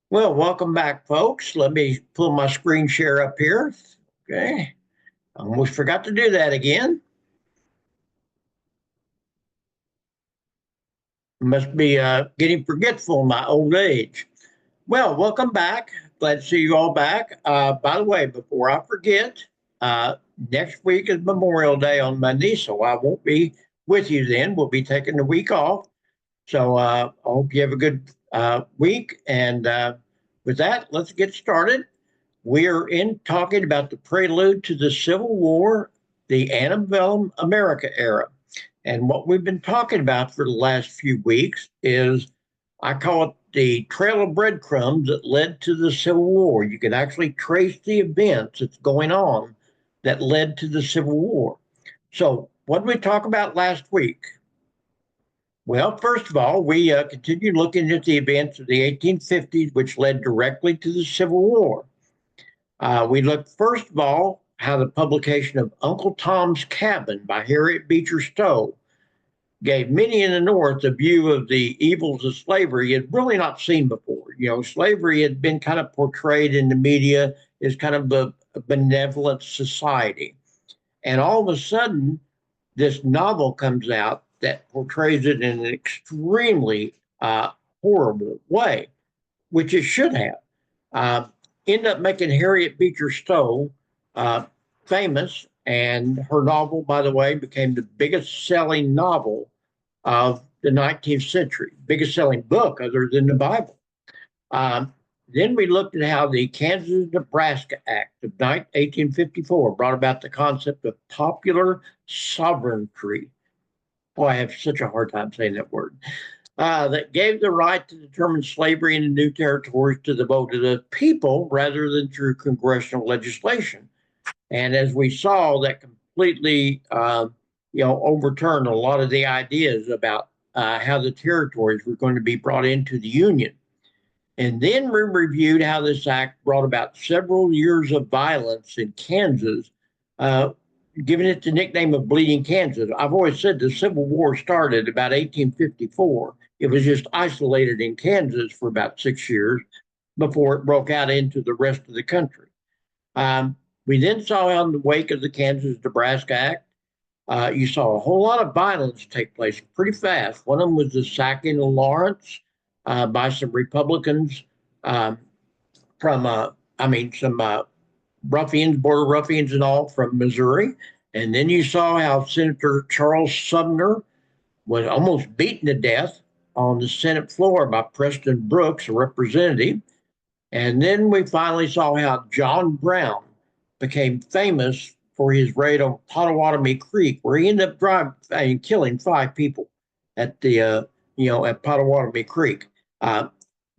Well, welcome back, folks. Let me pull my screen share up here. Okay. I almost forgot to do that again. Must be getting forgetful in my old age. Well, welcome back. Glad to see you all back. By the way, before I forget, uh, next week is Memorial Day on Monday, so I won't be with you then. We'll be taking the week off. So I hope you have a good week. And with that, let's get started. We are in talking about the prelude to the Civil War, the antebellum America era. And what we've been talking about for the last few weeks is I call it the trail of breadcrumbs that led to the Civil War. You can actually trace the events that's going on that led to the Civil War. So, what did we talk about last week? Well, first of all, we continued looking at the events of the 1850s, which led directly to the Civil War. We looked, first of all, how the publication of Uncle Tom's Cabin by Harriet Beecher Stowe gave many in the North a view of the evils of slavery had really not seen before. You know, slavery had been kind of portrayed in the media as kind of a benevolent society. And all of a sudden, this novel comes out that portrays it in an extremely horrible way, which it should have. Uh, Ended up making Harriet Beecher Stowe uh, famous, and her novel, by the way, became the biggest selling novel of the 19th century, biggest selling book other than the Bible. Um, then we looked at how the Kansas Nebraska Act of 1854 brought about the concept of popular sovereignty. Boy, I have such a hard time saying that word. That gave the right to determine slavery in the new territories to the vote of the people rather than through congressional legislation. And as we saw, that completely, overturned a lot of the ideas about how the territories were going to be brought into the Union. And then we reviewed how this act brought about several years of violence in Kansas, uh, giving it the nickname of Bleeding Kansas. I've always said the Civil War started about 1854. It was just isolated in Kansas for about 6 years before it broke out into the rest of the country. Um, we then saw in the wake of the Kansas Nebraska Act, you saw a whole lot of violence take place pretty fast. One of them was the sacking of Lawrence by some Republicans um, from, some ruffians, border ruffians, and all from Missouri. And then you saw how Senator Charles Sumner was almost beaten to death on the Senate floor by Preston Brooks, a representative. And then we finally saw how John Brown became famous for his raid on Pottawatomie Creek, where he ended up killing 5 people at the at Pottawatomie Creek. Uh,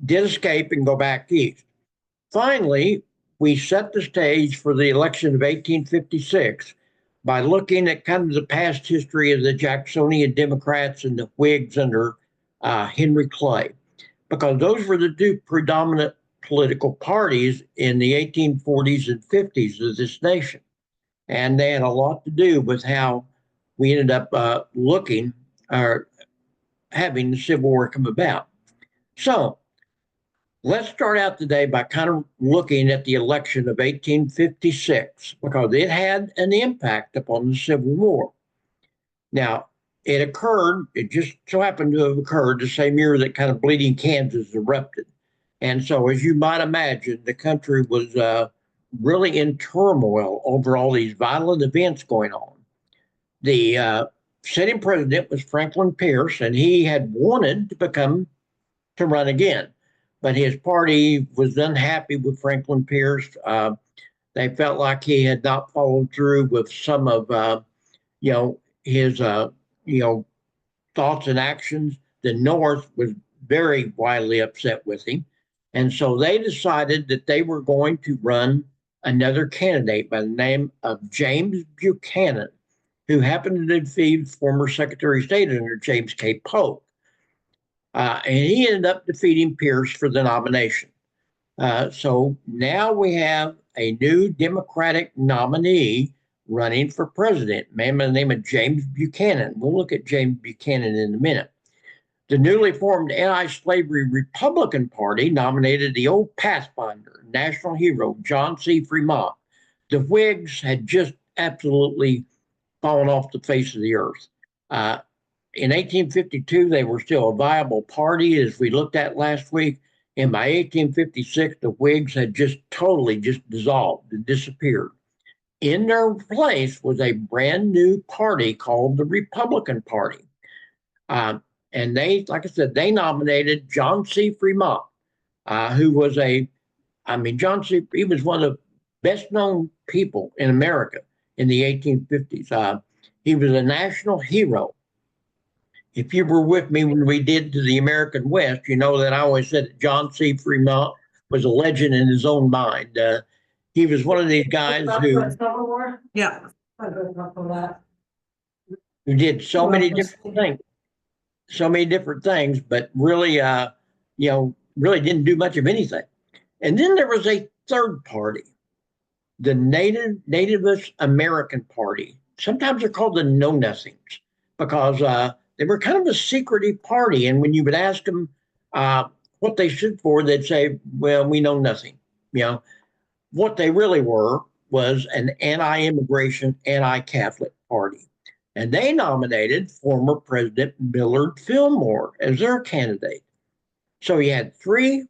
did escape and go back east. Finally, we set the stage for the election of 1856 by looking at kind of the past history of the Jacksonian Democrats and the Whigs under Henry Clay, because those were the two predominant political parties in the 1840s and 50s of this nation. And they had a lot to do with how we ended up looking or having the Civil War come about. So let's start out today by kind of looking at the election of 1856 because it had an impact upon the Civil War. Now, it just so happened to have occurred the same year that kind of Bleeding Kansas erupted. And so, as you might imagine, the country was really in turmoil over all these violent events going on. The sitting president was Franklin Pierce, and he had wanted to run again, but his party was unhappy with Franklin Pierce. They felt like he had not followed through with some of his thoughts and actions. The North was very widely upset with him. And so they decided that they were going to run another candidate by the name of James Buchanan, who happened to defeat former Secretary of State under James K. Polk. And he ended up defeating Pierce for the nomination. So now we have a new Democratic nominee running for president, a man by the name of James Buchanan. We'll look at James Buchanan in a minute. The newly formed anti-slavery Republican Party nominated the old Pathfinder, national hero John C. Fremont. The Whigs had just absolutely fallen off the face of the earth. In 1852, they were still a viable party, as we looked at last week. And by 1856, the Whigs had just totally just dissolved and disappeared. In their place was a brand new party called the Republican Party. And they, like I said, they nominated John C. Fremont, who was John C. He was one of the best known people in America in the 1850s. He was a national hero. If you were with me when we did to the American West, you know that I always said that John C. Fremont was a legend in his own mind. He was one of these guys Yeah. who did so many different things, but really, really didn't do much of anything. And then there was a third party, the Nativist American Party. Sometimes they're called the Know Nothings because they were kind of a secretive party. And when you would ask them what they stood for, they'd say, well, we know nothing. What they really were was an anti-immigration, anti-Catholic party. And they nominated former President Millard Fillmore as their candidate. So you had three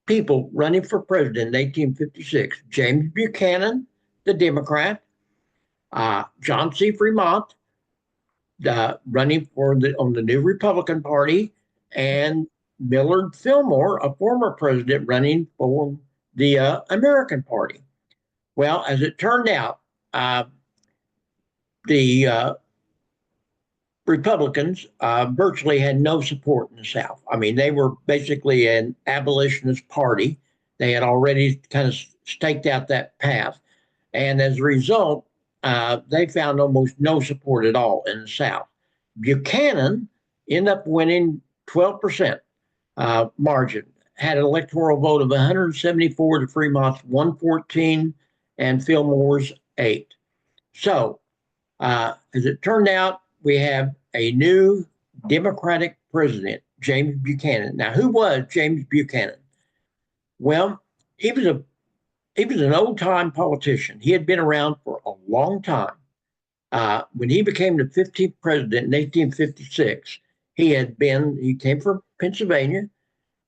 people running for president in 1856: James Buchanan, the Democrat, John C. Fremont, running on the new Republican Party, and Millard Fillmore, a former president, running for the American Party. Well, as it turned out, the Republicans virtually had no support in the South. I mean, they were basically an abolitionist party. They had already kind of staked out that path. And as a result, they found almost no support at all in the South. Buchanan ended up winning 12% margin, had an electoral vote of 174 to Fremont's 114 and Fillmore's 8. So, as it turned out, we have a new Democratic president, James Buchanan. Now, who was James Buchanan? Well, he was an old-time politician. He had been around for a long time. When he became the 15th president in 1856, he came from Pennsylvania.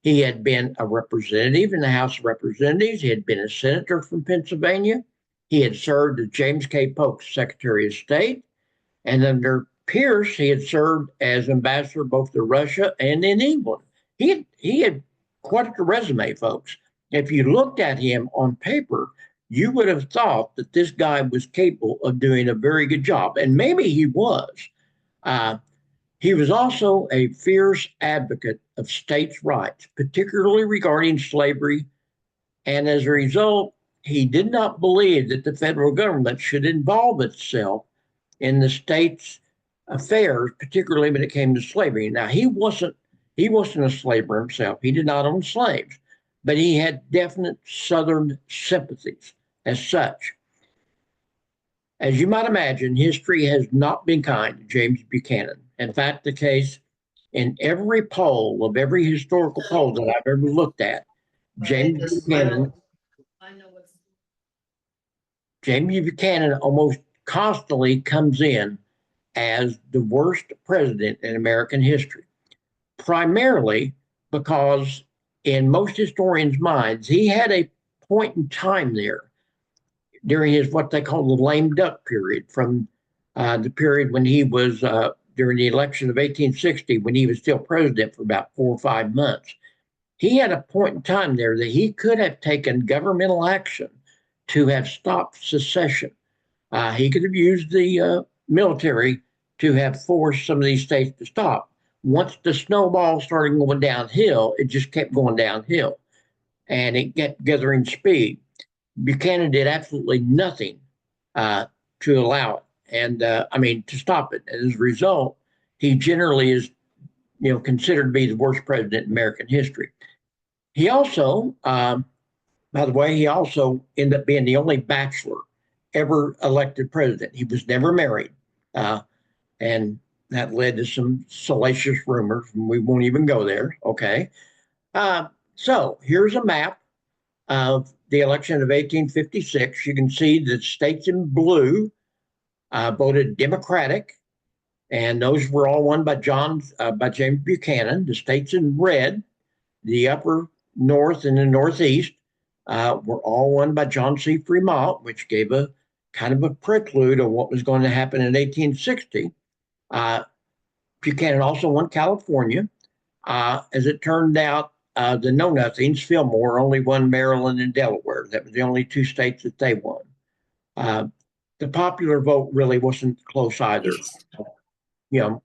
He had been a representative in the House of Representatives. He had been a senator from Pennsylvania. He had served as James K. Polk's Secretary of State. And under Pierce, he had served as ambassador both to Russia and in England. He had quite a resume, folks. If you looked at him on paper, you would have thought that this guy was capable of doing a very good job. And maybe he was. He was also a fierce advocate of states' rights, particularly regarding slavery. And as a result, he did not believe that the federal government should involve itself in the state's affairs, particularly when it came to slavery. Now, he wasn't a slaver himself. He did not own slaves, but he had definite Southern sympathies as such. As you might imagine, history has not been kind to James Buchanan. In fact, the case in every poll of every historical poll that I've ever looked at, James Buchanan almost constantly comes in as the worst president in American history, primarily because in most historians' minds, he had a point in time there during his what they call the lame duck period, from the period when he was during the election of 1860, when he was still president for about 4 or 5 months. He had a point in time there that he could have taken governmental action to have stopped secession. He could have used the military to have forced some of these states to stop. Once the snowball started going downhill, it just kept going downhill, and it kept gathering speed. Buchanan did absolutely nothing to allow it, and to stop it. And as a result, he generally is, considered to be the worst president in American history. He also, by the way, he also ended up being the only bachelor ever elected president. He was never married. And that led to some salacious rumors, and we won't even go there. Okay. So here's a map of the election of 1856. You can see the states in blue voted Democratic, and those were all won by James Buchanan. The states in red, the upper north and the northeast, were all won by John C. Fremont, which gave a kind of a prelude of what was going to happen in 1860. Buchanan also won California. As it turned out, the Know Nothings, Fillmore, only won Maryland and Delaware. That was the only two states that they won. The popular vote really wasn't close either. You know,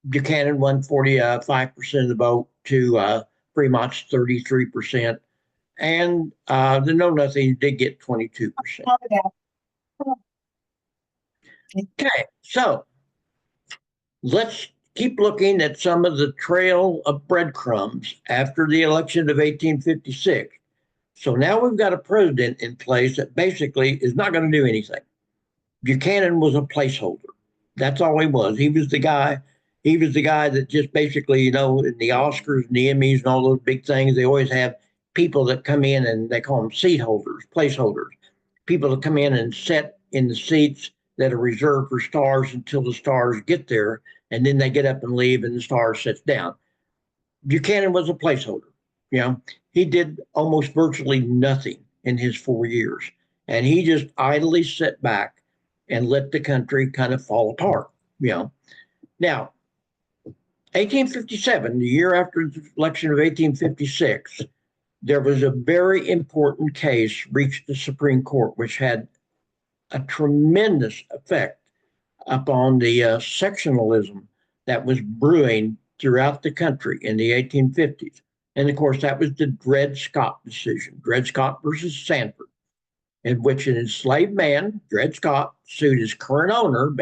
Buchanan won 45% of the vote to Fremont's 33%. And the Know Nothings did get 22%. Okay, so let's keep looking at some of the trail of breadcrumbs after the election of 1856. So now we've got a president in place that basically is not going to do anything. Buchanan was a placeholder. That's all he was. He was the guy. He was the guy that just basically, in the Oscars and the Emmys and all those big things, they always have people that come in and they call them seat holders, placeholders. People that come in and sit in the seats that are reserved for stars until the stars get there, and then they get up and leave and the star sits down. Buchanan was a placeholder. He did almost virtually nothing in his 4 years, and he just idly sat back and let the country kind of fall apart. Now, 1857, the year after the election of 1856, there was a very important case reached the Supreme Court, which had a tremendous effect upon the sectionalism that was brewing throughout the country in the 1850s. And of course, that was the Dred Scott decision, Dred Scott versus Sandford, in which an enslaved man, Dred Scott, sued his current owner,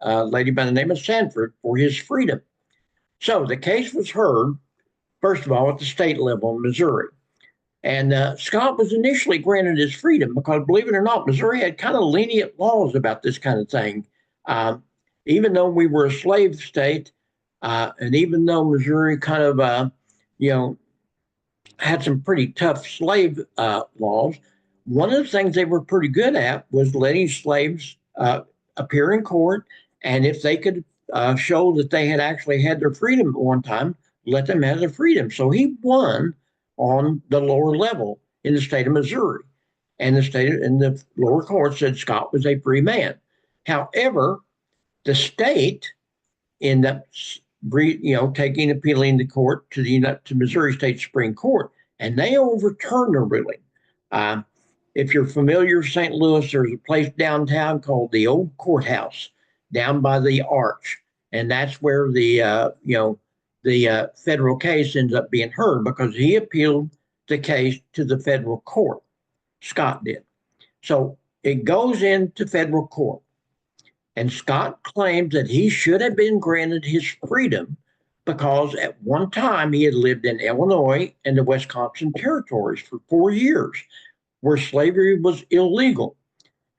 a lady by the name of Sandford, for his freedom. So the case was heard, first of all, at the state level in Missouri. And Scott was initially granted his freedom because, believe it or not, Missouri had kind of lenient laws about this kind of thing. Even though we were a slave state, and even though Missouri kind of, had some pretty tough slave laws, one of the things they were pretty good at was letting slaves appear in court. And if they could show that they had actually had their freedom at one time, let them have their freedom. So he won on the lower level in the state of Missouri. And the lower court said Scott was a free man. However, the state ended up appealing the court to Missouri State Supreme Court, and they overturned the ruling. If you're familiar with St. Louis, there's a place downtown called the Old Courthouse down by the Arch, and that's where the federal case ends up being heard because he appealed the case to the federal court. Scott did. So it goes into federal court. And Scott claims that he should have been granted his freedom because at one time he had lived in Illinois and the Wisconsin territories for 4 years, where slavery was illegal.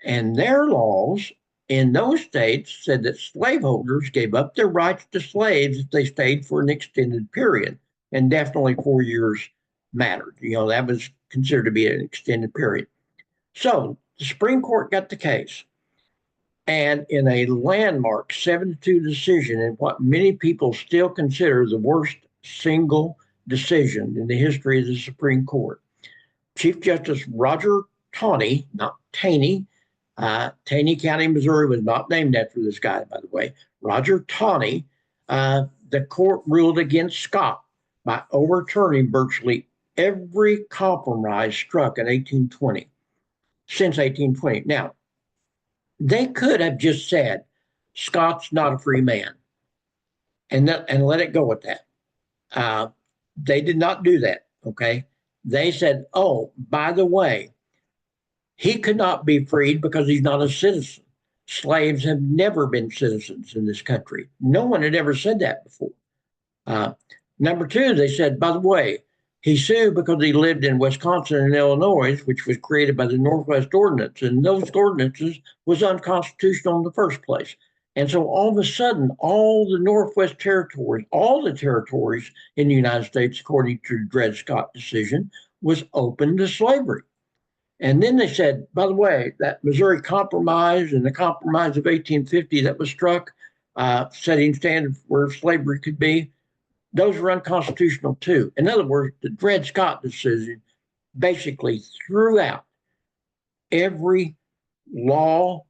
And their laws in those states said that slaveholders gave up their rights to slaves if they stayed for an extended period. And definitely 4 years mattered. That was considered to be an extended period. So the Supreme Court got the case. And in a landmark 7-2 decision, in what many people still consider the worst single decision in the history of the Supreme Court, Chief Justice Roger Taney, not Taney, Taney County, Missouri was not named after this guy, by the way, Roger Taney, the court ruled against Scott by overturning virtually every compromise struck in 1820, since 1820. Now, they could have just said, Scott's not a free man, and let it go at that. They did not do that, okay? They said, oh, by the way, he could not be freed because he's not a citizen. Slaves have never been citizens in this country. No one had ever said that before. Number two, they said, by the way, he sued because he lived in Wisconsin and Illinois, which was created by the Northwest Ordinance, and those ordinances was unconstitutional in the first place. And so all of a sudden, all the Northwest Territories, all the territories in the United States, according to the Dred Scott decision, was open to slavery. And then they said, by the way, that Missouri Compromise and the Compromise of 1850 that was struck, setting standards where slavery could be, those were unconstitutional too. In other words, the Dred Scott decision basically threw out every law,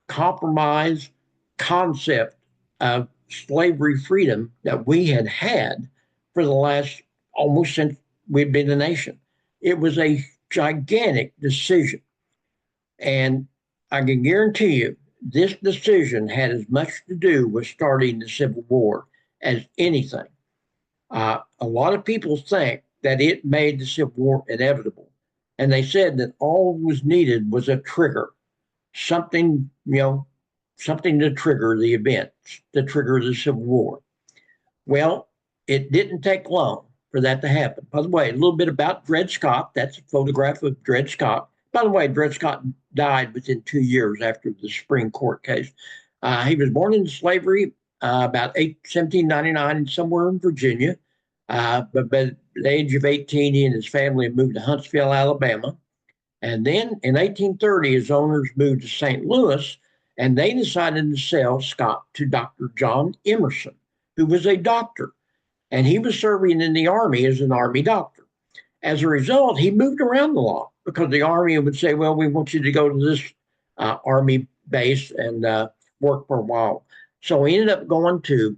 compromise, concept of slavery freedom that we had had for the last almost since we've been a nation. It was a gigantic decision. And I can guarantee you, this decision had as much to do with starting the Civil War as anything. A lot of people think that it made the Civil War inevitable. And they said that all was needed was a trigger, something, something to trigger the event, to trigger the Civil War. Well, it didn't take long for that to happen. By the way, a little bit about Dred Scott. That's a photograph of Dred Scott. By the way, Dred Scott died within 2 years after the Supreme Court case. He was born into slavery about 1799 somewhere in Virginia. But by the age of 18, he and his family moved to Huntsville, Alabama. And then in 1830, his owners moved to St. Louis, and they decided to sell Scott to Dr. John Emerson, who was a doctor, and he was serving in the Army as an Army doctor. As a result, he moved around a lot because the Army would say, well, we want you to go to this Army base and work for a while. So he ended up going to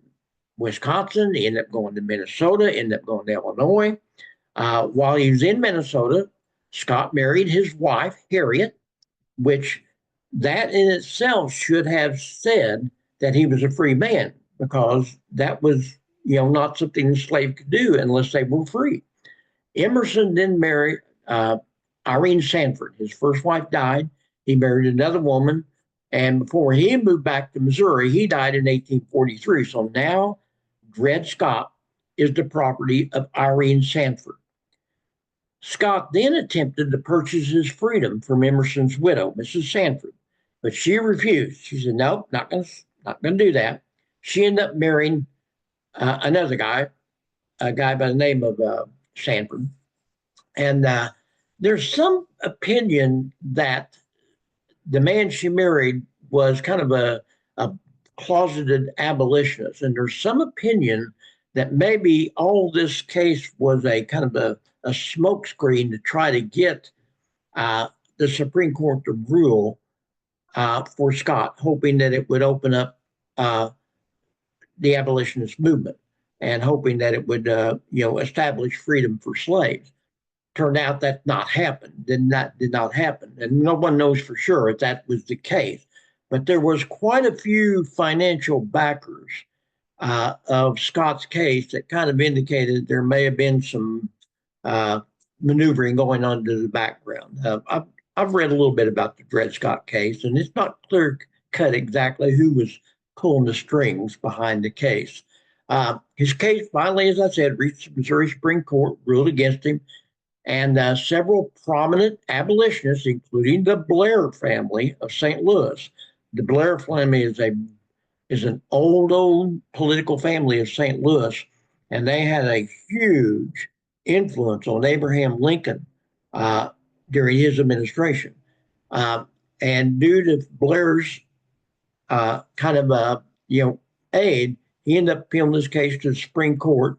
Wisconsin, he ended up going to Minnesota, ended up going to Illinois. While he was in Minnesota, Scott married his wife, Harriet, which that in itself should have said that he was a free man, because that was, not something a slave could do unless they were free. Emerson then married Irene Sanford. His first wife died. He married another woman. And before he moved back to Missouri, he died in 1843. So now Dred Scott is the property of Irene Sanford. Scott then attempted to purchase his freedom from Emerson's widow, Mrs. Sanford, but she refused. She said, "Nope, not going to do that." She ended up marrying another guy, a guy by the name of Sanford. And there's some opinion that the man she married was kind of a closeted abolitionist. And there's some opinion that maybe all this case was a kind of a smokescreen to try to get the Supreme Court to rule for Scott, hoping that it would open up the abolitionist movement and hoping that it would, establish freedom for slaves. Turned out that not happened. Did not happen, and no one knows for sure if that was the case. But there was quite a few financial backers of Scott's case that kind of indicated there may have been some maneuvering going on in the background. I've read a little bit about the Dred Scott case, and it's not clear cut exactly who was pulling the strings behind the case. His case finally, as I said, reached the Missouri Supreme Court, ruled against him, and several prominent abolitionists, including the Blair family of St. Louis. The Blair family is an old political family of St. Louis, and they had a huge influence on Abraham Lincoln during his administration. And due to Blair's aid, he ended up appealing this case to the Supreme Court.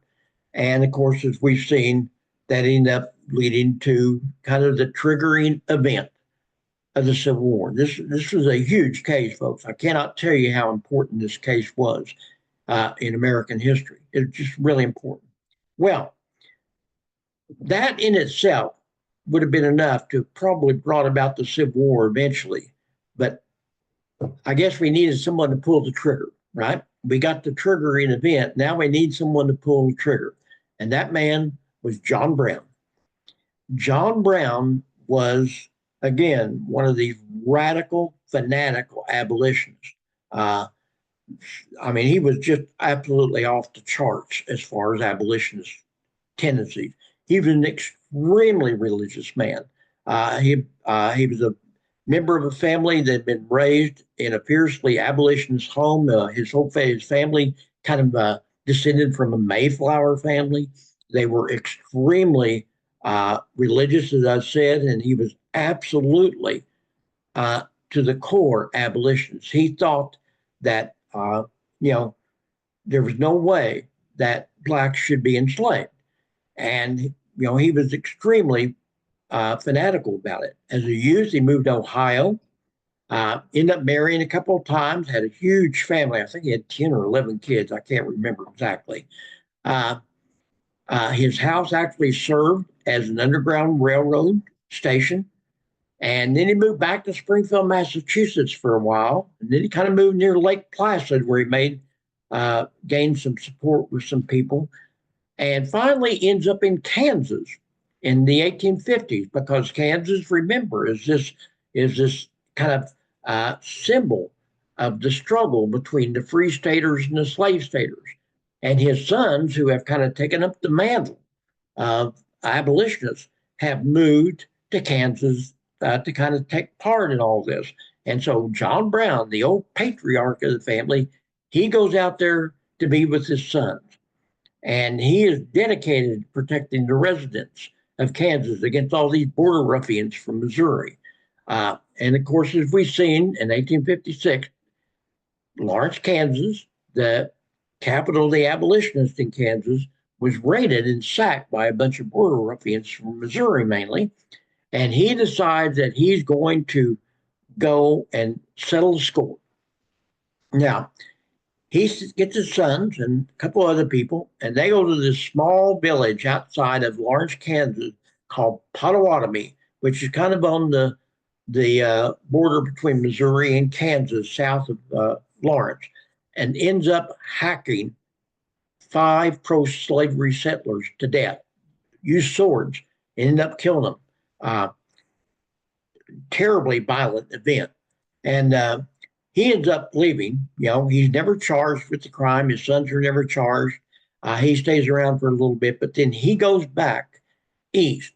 And of course, as we've seen, that ended up leading to kind of the triggering event of the Civil War. This was a huge case, folks. I cannot tell you how important this case was in American history. It's just really important. Well, that in itself would have been enough to have probably brought about the Civil War eventually. But I guess we needed someone to pull the trigger, right? We got the triggering event. Now we need someone to pull the trigger. And that man was John Brown. John Brown was, again, one of these radical, fanatical abolitionists. He was just absolutely off the charts as far as abolitionist tendencies. He was an extremely religious man. He was member of a family that had been raised in a fiercely abolitionist home. His family kind of descended from a Mayflower family. They were extremely religious, as I said, and he was absolutely to the core abolitionist. He thought that you know there was no way that blacks should be enslaved, and he was extremely fanatical about it. As a youth, he moved to Ohio, ended up marrying a couple of times, had a huge family. I think he had 10 or 11 kids. I can't remember exactly. Uh, his house actually served as an Underground Railroad station. And then he moved back to Springfield, Massachusetts for a while. And then he kind of moved near Lake Placid, where he gained some support with some people. And finally ends up in Kansas in the 1850s, because Kansas, remember, is this kind of symbol of the struggle between the free staters and the slave staters. And his sons, who have kind of taken up the mantle of abolitionists, have moved to Kansas to kind of take part in all this. And so John Brown, the old patriarch of the family, he goes out there to be with his sons. And he is dedicated to protecting the residents of Kansas against all these border ruffians from Missouri. And of course, as we've seen in 1856, Lawrence, Kansas, the capital of the abolitionists in Kansas, was raided and sacked by a bunch of border ruffians from Missouri mainly. And he decides that he's going to go and settle the score. Now, he gets his sons and a couple other people, and they go to this small village outside of Lawrence, Kansas, called Potawatomi, which is kind of on the border between Missouri and Kansas, south of Lawrence, and ends up hacking 5 pro-slavery settlers to death, used swords, and end up killing them. Terribly violent event. And he ends up leaving. He's never charged with the crime. His sons are never charged. He stays around for a little bit, but then he goes back east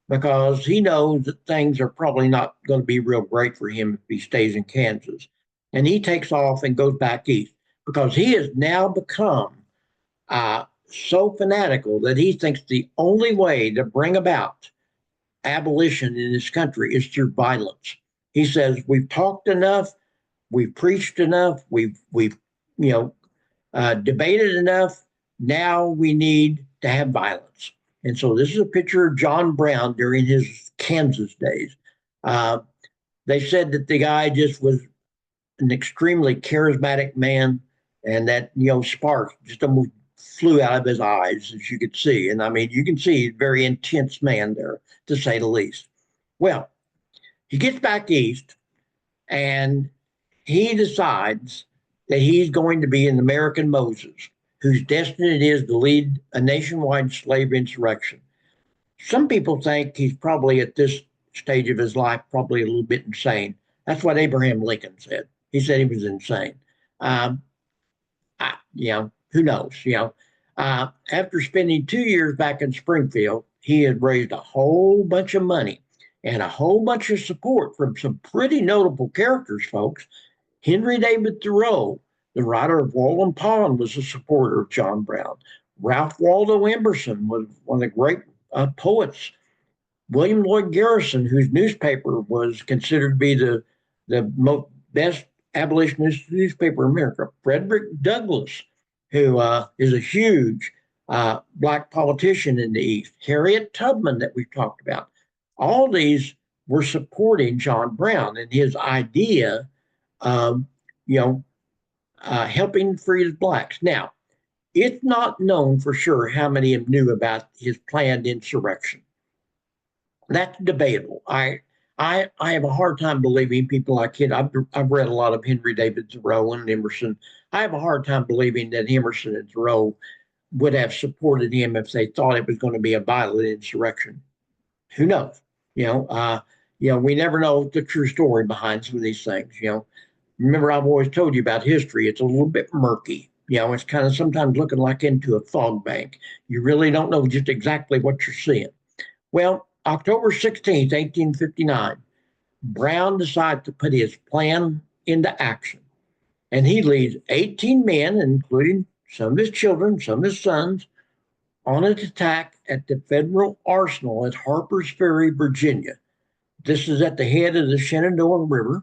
because he knows that things are probably not going to be real great for him if he stays in Kansas. And he takes off and goes back east because he has now become so fanatical that he thinks the only way to bring about abolition in this country is through violence. He says, we've talked enough, we've preached enough, we've debated enough. Now we need to have violence. And so this is a picture of John Brown during his Kansas days. They said that the guy just was an extremely charismatic man, and that sparks just almost flew out of his eyes, as you could see. And I mean, you can see he's a very intense man there, to say the least. Well, he gets back east and he decides that he's going to be an American Moses, whose destiny it is to lead a nationwide slave insurrection. Some people think he's probably at this stage of his life probably a little bit insane. That's what Abraham Lincoln said. He said he was insane. Who knows? After spending 2 years back in Springfield, he had raised a whole bunch of money and a whole bunch of support from some pretty notable characters, folks. Henry David Thoreau, the writer of Walden Pond, was a supporter of John Brown. Ralph Waldo Emerson was one of the great poets. William Lloyd Garrison, whose newspaper was considered to be the best abolitionist newspaper in America. Frederick Douglass, who is a huge Black politician in the East. Harriet Tubman, that we've talked about. All these were supporting John Brown and his idea of, helping free the blacks. Now, it's not known for sure how many of them knew about his planned insurrection. That's debatable. I have a hard time believing people like him. I've read a lot of Henry David Thoreau and Emerson. I have a hard time believing that Emerson and Thoreau would have supported him if they thought it was going to be a violent insurrection. Who knows? We never know the true story behind some of these things. Remember, I've always told you about history. It's a little bit murky. It's kind of sometimes looking like into a fog bank. You really don't know just exactly what you're seeing. Well, October 16th, 1859, Brown decided to put his plan into action. And he leads 18 men, including some of his children, some of his sons, on an attack at the federal arsenal at Harper's Ferry, Virginia. This is at the head of the Shenandoah River,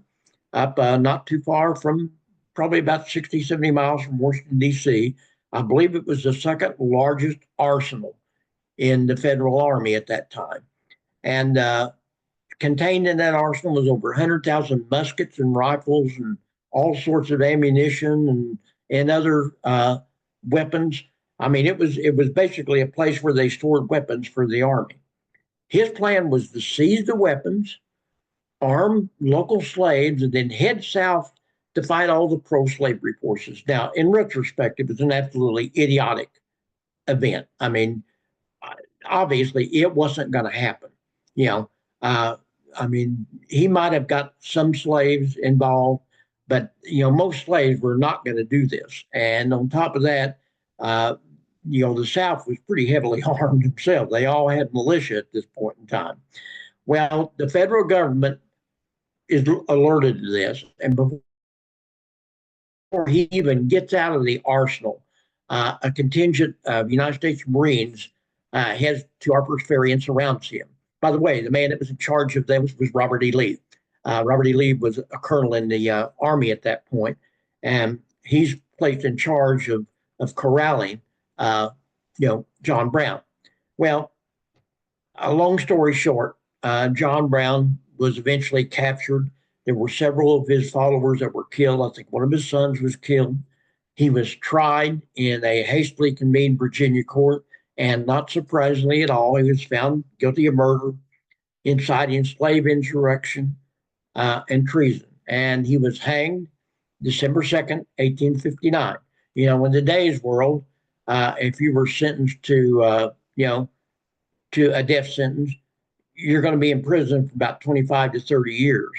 up not too far from, probably about 60, 70 miles from Washington, D.C. I believe it was the second largest arsenal in the federal army at that time. And contained in that arsenal was over 100,000 muskets and rifles and all sorts of ammunition and other weapons. I mean, it was basically a place where they stored weapons for the army. His plan was to seize the weapons, arm local slaves, and then head south to fight all the pro-slavery forces. Now, in retrospect, it was an absolutely idiotic event. I mean, obviously, it wasn't going to happen. You know, I mean, he might have got some slaves involved, but most slaves were not going to do this. And on top of that, the South was pretty heavily armed themselves. They all had militia at this point in time. Well, the federal government is alerted to this, and before he even gets out of the arsenal, a contingent of United States Marines heads to Harper's Ferry and surrounds him. By the way, the man that was in charge of them was Robert E. Lee. Robert E. Lee was a colonel in the Army at that point, and he's placed in charge of corralling, John Brown. Well, a long story short, John Brown was eventually captured. There were several of his followers that were killed. I think one of his sons was killed. He was tried in a hastily convened Virginia court, and not surprisingly at all, he was found guilty of murder, inciting slave insurrection, and treason. And he was hanged December 2nd, 1859. In today's world, if you were sentenced to, to a death sentence, you're going to be in prison for about 25 to 30 years.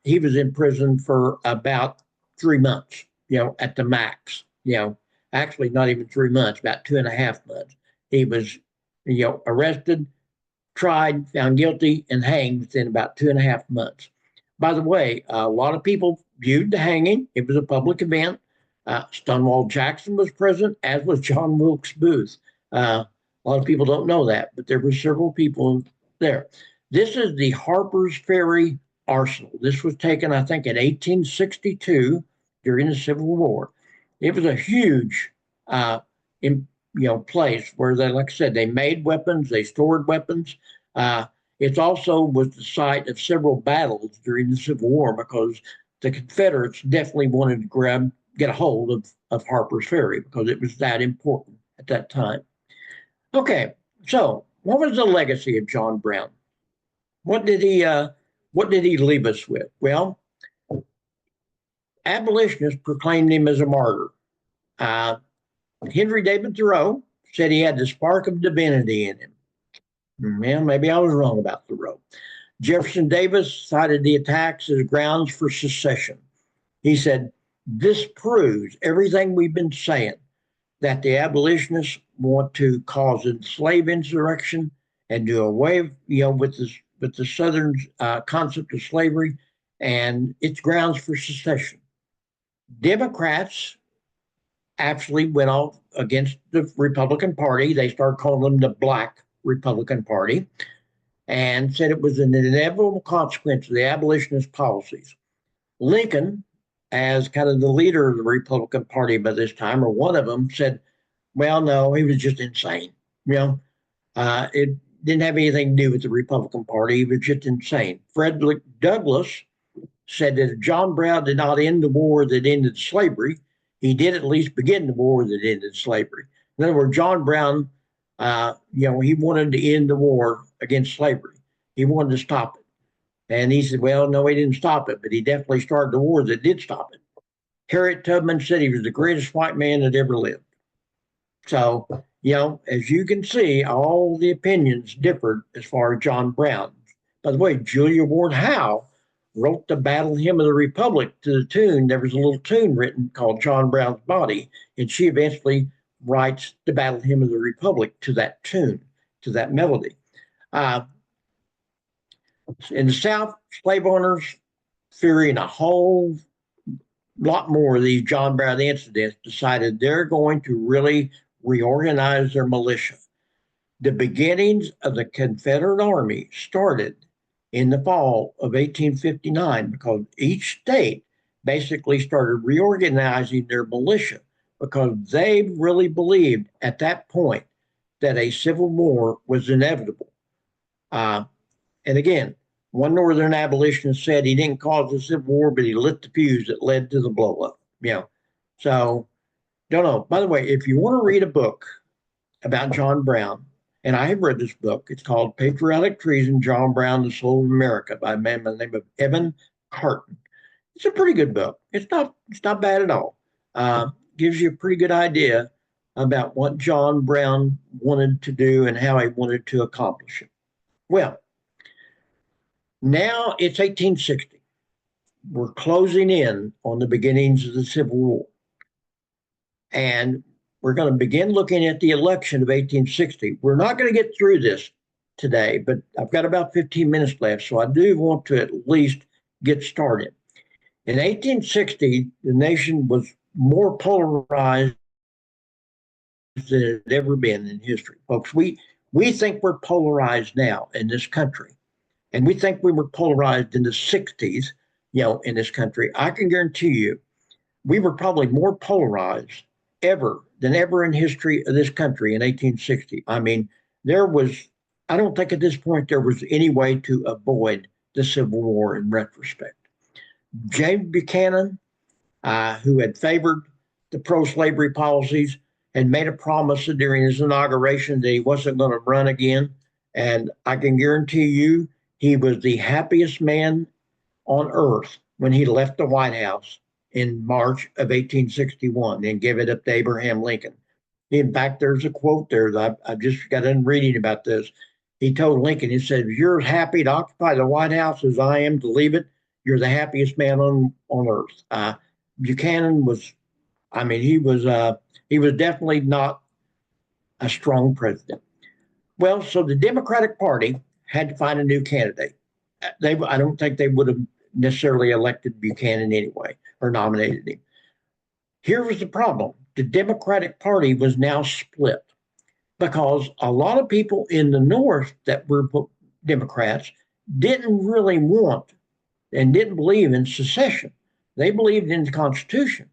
He was in prison for about 3 months, at the max, actually not even 3 months, about 2.5 months. He was, arrested, tried, found guilty, and hanged within about 2.5 months. By the way, a lot of people viewed the hanging. It was a public event. Stonewall Jackson was present, as was John Wilkes Booth. A lot of people don't know that, but there were several people there. This is the Harper's Ferry Arsenal. This was taken, I think, in 1862 during the Civil War. It was a huge, place where they, like I said, they made weapons, they stored weapons. It also was the site of several battles during the Civil War because the Confederates definitely wanted to get a hold of Harper's Ferry because it was that important at that time. Okay, so what was the legacy of John Brown? What did he leave us with? Well, abolitionists proclaimed him as a martyr. Henry David Thoreau said he had the spark of divinity in him. Well, maybe I was wrong about Thoreau. Jefferson Davis cited the attacks as grounds for secession. He said, this proves everything we've been saying, that the abolitionists want to cause a slave insurrection and do away, with the Southern concept of slavery, and it's grounds for secession. Democrats actually went off against the Republican Party. They started calling them the Black Republican Party and said it was an inevitable consequence of the abolitionist policies. Lincoln, as kind of the leader of the Republican Party by this time, or one of them, said, well, no, he was just insane. It didn't have anything to do with the Republican Party. He was just insane. Frederick Douglass said that if John Brown did not end the war that ended slavery, he did at least begin the war that ended slavery. In other words, John Brown, he wanted to end the war against slavery. He wanted to stop it. And he said, well, no, he didn't stop it, but he definitely started the war that did stop it. Harriet Tubman said he was the greatest white man that ever lived. So, as you can see, all the opinions differed as far as John Brown. By the way, Julia Ward Howe wrote the Battle Hymn of the Republic to the tune. There was a little tune written called John Brown's Body, and she eventually writes the Battle Hymn of the Republic to that tune, to that melody. In the South, slave owners, fearing a whole lot more of these John Brown incidents, decided they're going to really reorganize their militia. The beginnings of the Confederate Army started in the fall of 1859 because each state basically started reorganizing their militia because they really believed at that point that a civil war was inevitable. And again, one Northern abolitionist said he didn't cause the Civil War, but he lit the fuse that led to the blowup. So don't know. By the way, if you want to read a book about John Brown, and I have read this book, it's called Patriotic Treason: John Brown, the Soul of America, by a man by the name of Evan Carton. It's a pretty good book. It's not bad at all. Gives you a pretty good idea about what John Brown wanted to do and how he wanted to accomplish it. Well, now it's 1860. We're closing in on the beginnings of the Civil War. And we're going to begin looking at the election of 1860. We're not going to get through this today, but I've got about 15 minutes left, so I do want to at least get started. In 1860, the nation was more polarized than it had ever been in history. Folks, we think we're polarized now in this country. And we think we were polarized in the 60s, in this country. I can guarantee you, we were probably more polarized than ever in history of this country in 1860. I mean, I don't think at this point there was any way to avoid the Civil War in retrospect. James Buchanan, who had favored the pro-slavery policies, had made a promise during his inauguration that he wasn't going to run again. And I can guarantee you, he was the happiest man on earth when he left the White House in March of 1861 and gave it up to Abraham Lincoln. In fact, there's a quote there that I just got done reading about this. He told Lincoln, he said, if you're as happy to occupy the White House as I am to leave it, you're the happiest man on earth. Buchanan was, he was definitely not a strong president. Well, so the Democratic Party had to find a new candidate. I don't think they would have necessarily elected Buchanan anyway or nominated him. Here was the problem. The Democratic Party was now split because a lot of people in the North that were Democrats didn't really want and didn't believe in secession. They believed in the Constitution.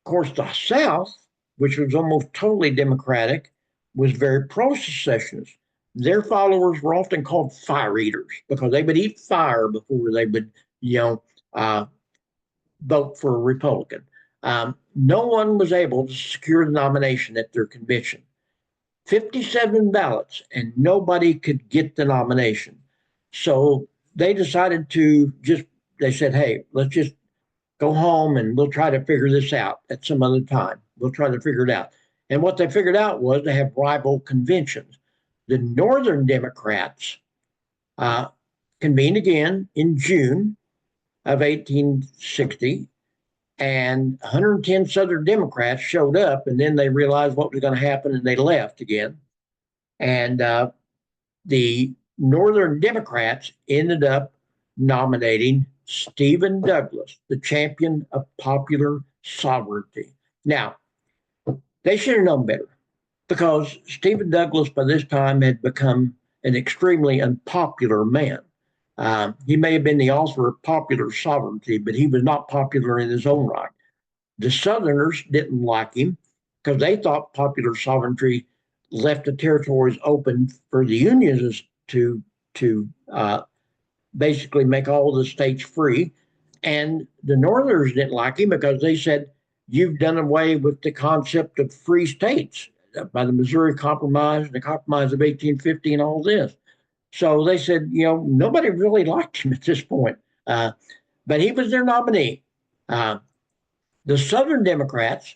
Of course, the South, which was almost totally Democratic, was very pro-secessionist. Their followers were often called fire eaters because they would eat fire before they would, vote for a Republican. No one was able to secure the nomination at their convention. 57 ballots, and nobody could get the nomination. So they decided they said, hey, let's just go home and we'll try to figure this out at some other time. We'll try to figure it out. And what they figured out was to have rival conventions. The Northern Democrats convened again in June of 1860, and 110 Southern Democrats showed up, and then they realized what was going to happen, and they left again. And the Northern Democrats ended up nominating Stephen Douglas, the champion of popular sovereignty. Now, they should have known better because Stephen Douglas by this time had become an extremely unpopular man. He may have been the author of Popular Sovereignty, but he was not popular in his own right. The Southerners didn't like him because they thought popular sovereignty left the territories open for the Unions to basically make all the states free. And the Northerners didn't like him because they said, you've done away with the concept of free states by the Missouri Compromise and the Compromise of 1850 and all this. So they said, nobody really liked him at this point. But he was their nominee. The Southern Democrats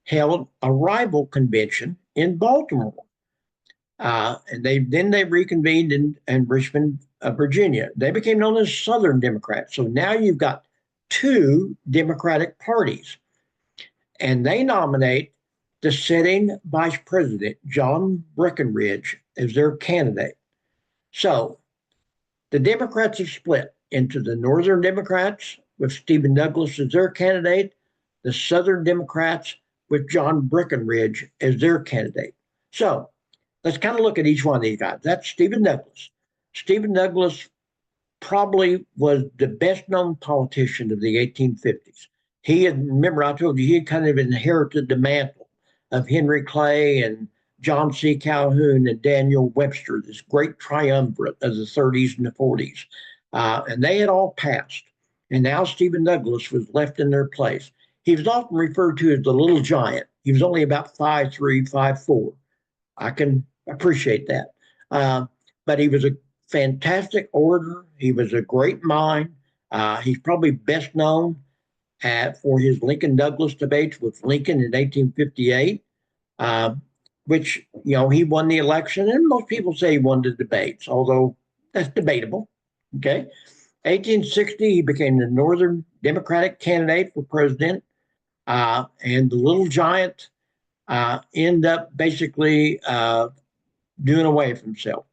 held a rival convention in Baltimore. And they reconvened in Richmond, Virginia. They became known as Southern Democrats. So now you've got two Democratic parties. And they nominate the sitting vice president, John Breckinridge, as their candidate. So The Democrats have split into the Northern Democrats with Stephen Douglas as their candidate, the Southern Democrats with John Breckinridge as their candidate. So let's kind of look at each one of these guys. That's Stephen Douglas. Stephen Douglas probably was the best known politician of the 1850s. He had, remember, I told you, he had kind of inherited the mantle of Henry Clay and John C. Calhoun and Daniel Webster, this great triumvirate of the 30s and the 40s. And they had all passed. And now Stephen Douglas was left in their place. He was often referred to as the little giant. He was only about 5'3", 5'4". I can appreciate that. But he was a fantastic orator. He was a great mind. He's probably best known for his Lincoln Douglas debates with Lincoln in 1858, which, he won the election. And most people say he won the debates, although that's debatable. Okay. 1860, he became the Northern Democratic candidate for president. And the little giant ended up basically doing away with himself.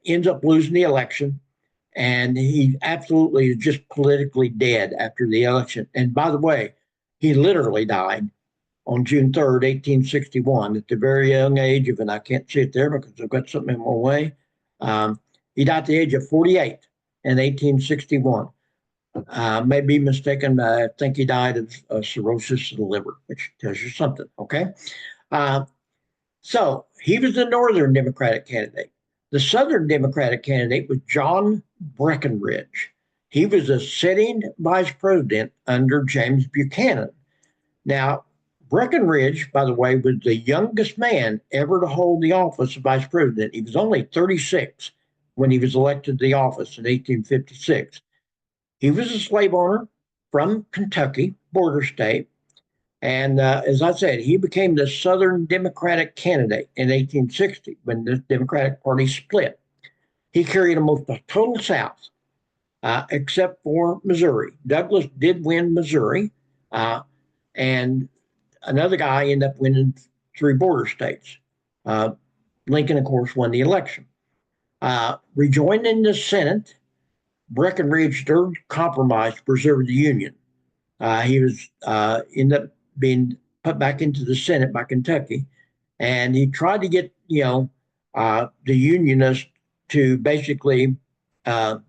Ends up losing the election, and he absolutely is just politically dead after the election. And by the way, he literally died on June 3rd, 1861, at the very young age of, and I can't see it there because I've got something in my way. He died at the age of 48 in 1861. May be mistaken, but I think he died of cirrhosis of the liver, which tells you something, okay? So he was the Northern Democratic candidate. The Southern Democratic candidate was John Breckinridge. He was a sitting vice president under James Buchanan. Now, Breckinridge, by the way, was the youngest man ever to hold the office of vice president. He was only 36 when he was elected to the office in 1856. He was a slave owner from Kentucky, border state. And as I said, he became the Southern Democratic candidate in 1860 when the Democratic Party split. He carried almost the total South, except for Missouri. Douglas did win Missouri, and another guy ended up winning 3 border states. Lincoln, of course, won the election. Rejoined in the Senate, Breckinridge third compromise to preserve the Union. He was ended up being put back into the Senate by Kentucky, and he tried to get the Unionists to basically to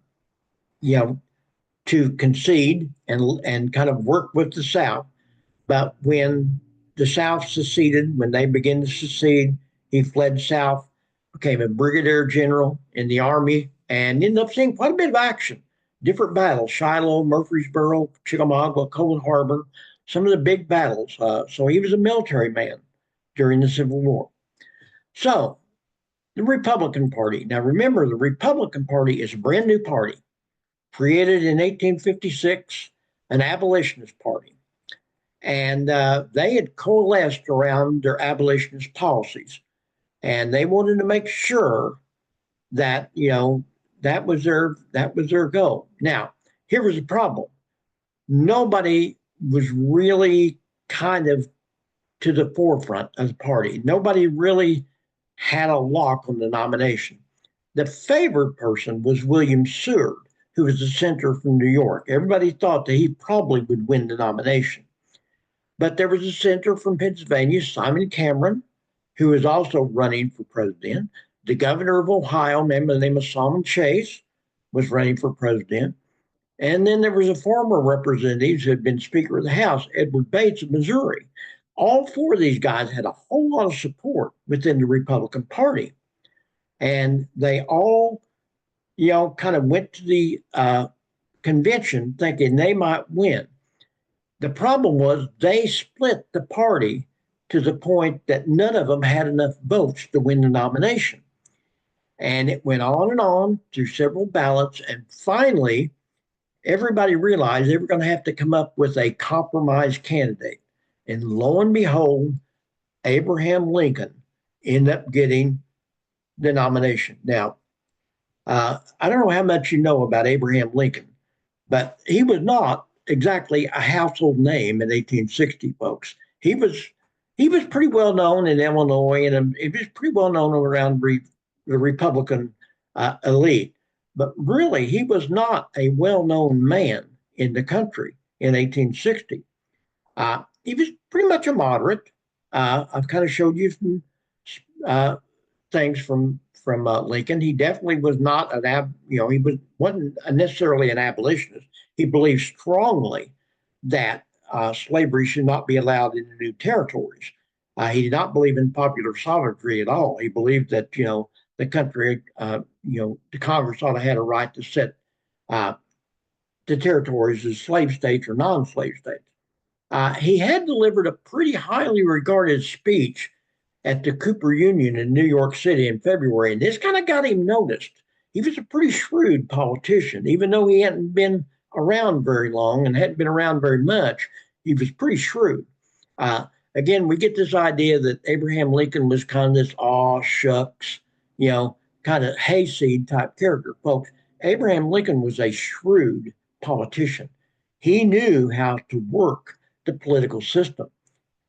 concede and kind of work with the South. But when the South seceded, when they began to secede, he fled south, became a brigadier general in the Army, and ended up seeing quite a bit of action. Different battles: Shiloh, Murfreesboro, Chickamauga, Cold Harbor, some of the big battles. So he was a military man during the Civil War. So the Republican Party. Now remember, the Republican Party is a brand new party, created in 1856, an abolitionist party. And they had coalesced around their abolitionist policies. And they wanted to make sure that, that was their goal. Now, here was the problem. Nobody was really kind of to the forefront of the party. Nobody really had a lock on the nomination. The favored person was William Seward, who was a senator from New York. Everybody thought that he probably would win the nomination. But there was a senator from Pennsylvania, Simon Cameron, who was also running for president. The governor of Ohio, man by the name of Solomon Chase, was running for president. And then there was a former representative who had been Speaker of the House, Edward Bates of Missouri. All 4 of these guys had a whole lot of support within the Republican Party. And they all, kind of went to the convention thinking they might win. The problem was they split the party to the point that none of them had enough votes to win the nomination. And it went on through several ballots. And finally, everybody realized they were going to have to come up with a compromise candidate. And lo and behold, Abraham Lincoln ended up getting the nomination. Now, I don't know how much you know about Abraham Lincoln, but he was not exactly a household name in 1860, folks. He was pretty well known in Illinois, and he was pretty well known around the Republican elite. but really he was not a well-known man in the country in 1860. He was pretty much a moderate. I've kind of showed you some uh, things from Lincoln. He definitely was not he wasn't necessarily an abolitionist. He believed strongly that slavery should not be allowed in the new territories. He did not believe in popular sovereignty at all. He believed that the country, the Congress ought to have a right to set uh, the territories as slave states or non-slave states. He had delivered a pretty highly regarded speech at the Cooper Union in New York City in February, and this kind of got him noticed. He was a pretty shrewd politician, even though he hadn't been around very long and hadn't been around very much. He was pretty shrewd. Again, we get this idea that Abraham Lincoln was kind of this aw shucks, kind of hayseed type character. Folks, Abraham Lincoln was a shrewd politician. He knew how to work the political system.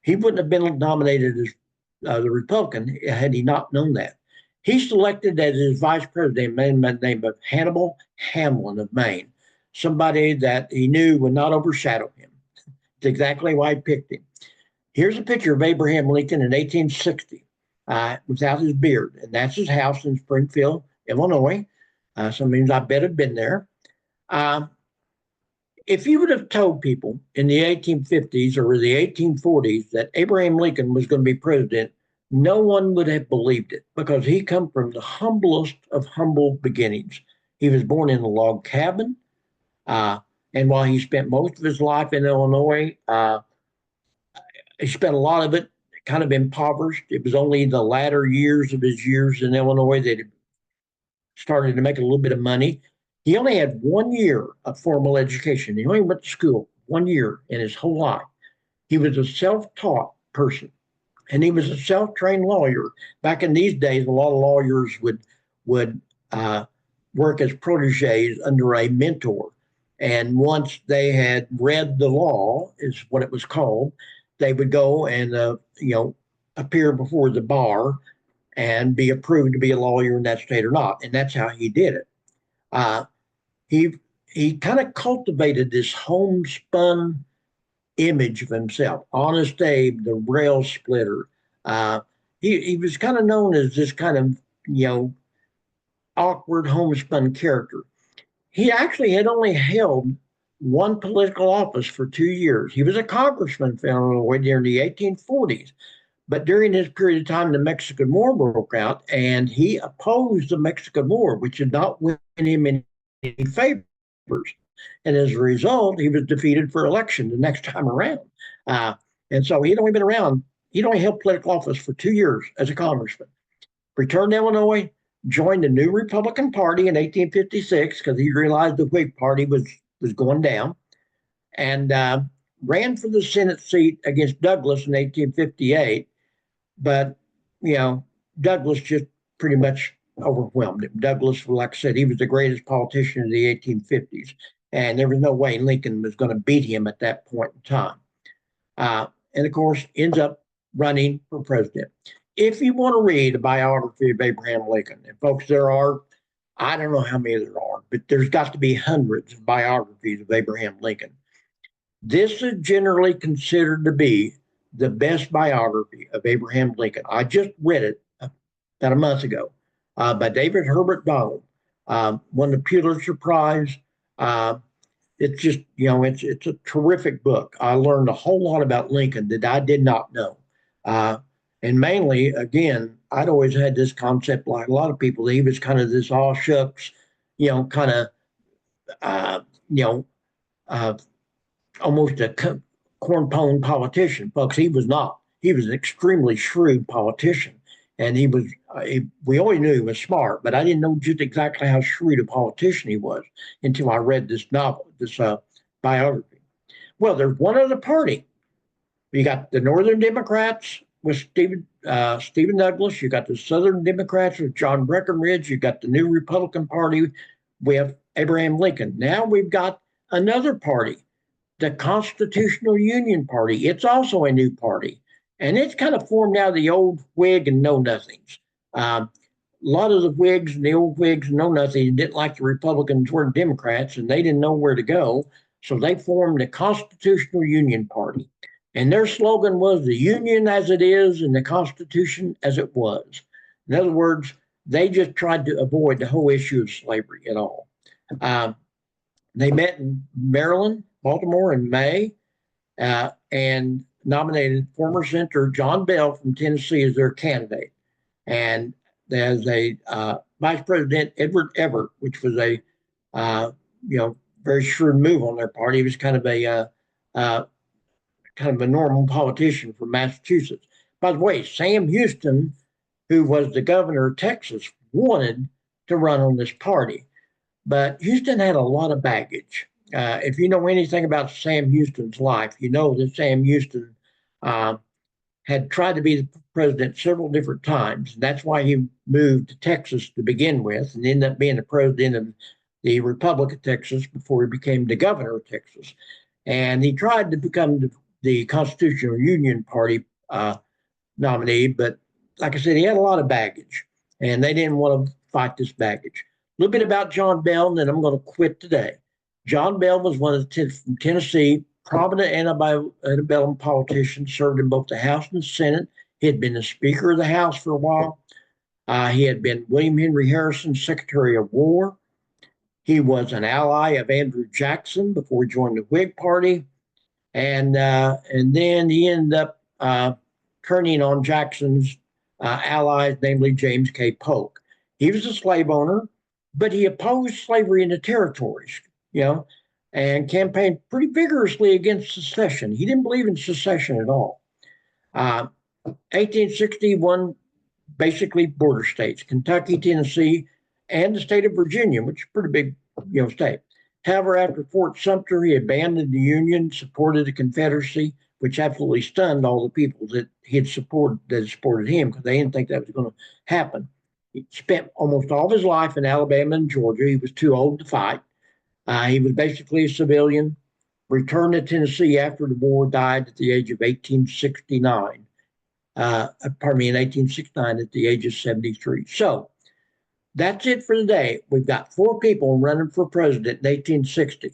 He wouldn't have been nominated as the Republican had he not known that. He selected as his vice president a man by the name of Hannibal Hamlin of Maine, somebody that he knew would not overshadow him. It's exactly why he picked him. Here's a picture of Abraham Lincoln in 1860 without his beard, and that's his house in Springfield, Illinois. So it means I bet have been there. If you would have told people in the 1850s or the 1840s that Abraham Lincoln was going to be president, no one would have believed it because he come from the humblest of humble beginnings. He was born in a log cabin, and while he spent most of his life in Illinois, he spent a lot of it kind of impoverished. It was only the latter years of his years in Illinois that he started to make a little bit of money. He only had 1 year of formal education. He only went to school 1 year in his whole life. He was a self-taught person, and he was a self-trained lawyer. Back in these days, a lot of lawyers would work as proteges under a mentor. And once they had read the law, is what it was called, they would go and appear before the bar and be approved to be a lawyer in that state or not. And that's how he did it. He kind of cultivated this homespun image of himself. Honest Abe, the rail splitter. He was kind of known as this kind of awkward homespun character. He actually had only held one political office for 2 years. He was a congressman from Illinois during the 1840s. But during his period of time, the Mexican War broke out, and he opposed the Mexican War, which did not win him any favors. And as a result, he was defeated for election the next time around. And so he'd only been around, he'd only held political office for 2 years as a congressman. Returned to Illinois, joined the new Republican Party in 1856 because he realized the Whig Party was going down, and ran for the Senate seat against Douglas in 1858. But, Douglas just pretty much overwhelmed him. Douglas, like I said, he was the greatest politician of the 1850s, and there was no way Lincoln was going to beat him at that point in time. And of course, ends up running for president. If you want to read a biography of Abraham Lincoln, and folks, there are, I don't know how many there are, but there's got to be hundreds of biographies of Abraham Lincoln. This is generally considered to be the best biography of Abraham Lincoln. I just read it about a month ago by David Herbert Donald, won the Pulitzer Prize. It's just, it's a terrific book. I learned a whole lot about Lincoln that I did not know. And mainly, again, I'd always had this concept, like a lot of people, that he was kind of this all shucks, kind of, almost a corn-pone politician. Folks, he was not. He was an extremely shrewd politician. And we always knew he was smart, but I didn't know just exactly how shrewd a politician he was until I read this novel, this biography. Well, there's one other party. You got the Northern Democrats with Stephen Douglas. You got the Southern Democrats with John Breckinridge. You got the New Republican Party with Abraham Lincoln. Now we've got another party, the Constitutional Union Party. It's also a new party, and it's kind of formed out of the old Whig and Know Nothings. lot of the Whigs and the old Whigs know nothing, didn't like the Republicans or Democrats, and they didn't know where to go. So they formed the Constitutional Union Party. And their slogan was the Union as it is and the Constitution as it was. In other words, they just tried to avoid the whole issue of slavery at all. They met in Maryland, Baltimore in May, and nominated former Senator John Bell from Tennessee as their candidate. And as a Vice President Edward Everett, which was a very shrewd move on their part. He was kind of a normal politician from Massachusetts. By the way, Sam Houston, who was the governor of Texas, wanted to run on this party, but Houston had a lot of baggage. If you know anything about Sam Houston's life, you know that Sam Houston had tried to be the president several different times. And that's why he moved to Texas to begin with and ended up being the president of the Republic of Texas before he became the governor of Texas. And he tried to become the Constitutional Union Party nominee, but like I said, he had a lot of baggage and they didn't want to fight this baggage. A little bit about John Bell, and then I'm going to quit today. John Bell was one of the from Tennessee prominent antebellum politician, served in both the House and the Senate. He had been the Speaker of the House for a while. He had been William Henry Harrison's Secretary of War. He was an ally of Andrew Jackson before he joined the Whig Party. And then he ended up turning on Jackson's allies, namely James K. Polk. He was a slave owner, but he opposed slavery in the territories, and campaigned pretty vigorously against secession. He didn't believe in secession at all. 1861, basically border states, Kentucky, Tennessee, and the state of Virginia, which is a pretty big, state. However, after Fort Sumter, he abandoned the Union, supported the Confederacy, which absolutely stunned all the people that supported him because they didn't think that was going to happen. He spent almost all of his life in Alabama and Georgia. He was too old to fight. He was basically a civilian, returned to Tennessee after the war, died at the age of 1869. In 1869 at the age of 73. So that's it for today. We've got 4 people running for president in 1860.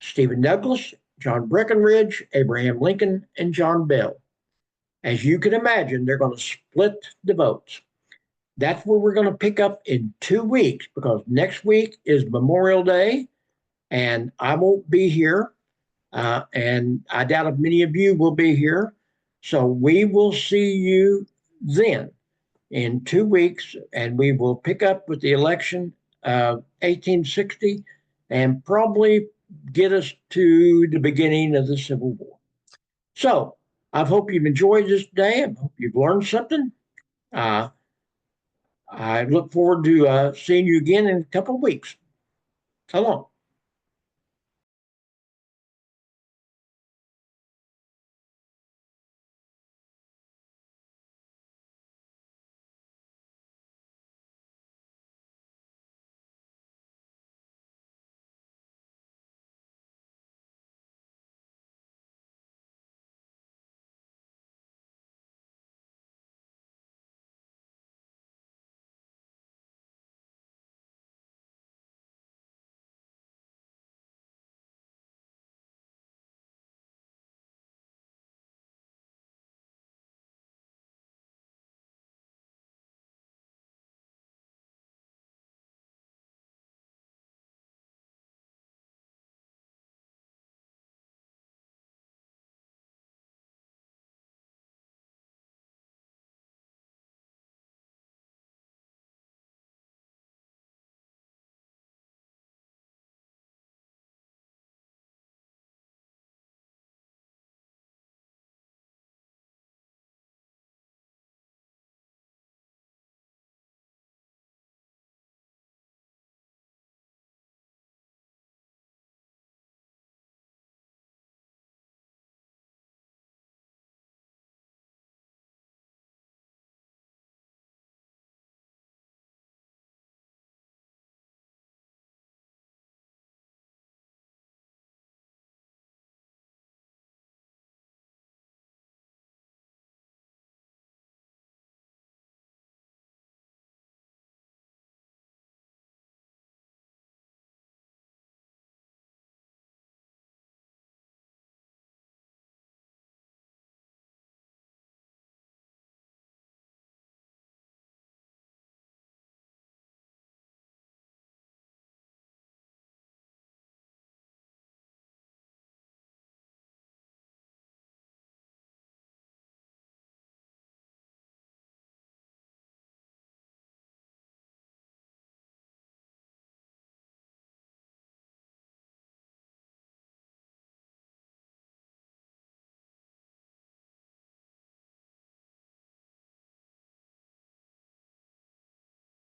Stephen Douglas, John Breckinridge, Abraham Lincoln, and John Bell. As you can imagine, they're going to split the votes. That's where we're going to pick up in 2 weeks because next week is Memorial Day and I won't be here. And I doubt if many of you will be here. So we will see you then in 2 weeks, and we will pick up with the election of 1860 and probably get us to the beginning of the Civil War. So I hope you've enjoyed this day. I hope you've learned something. I look forward to seeing you again in a couple of weeks. So long.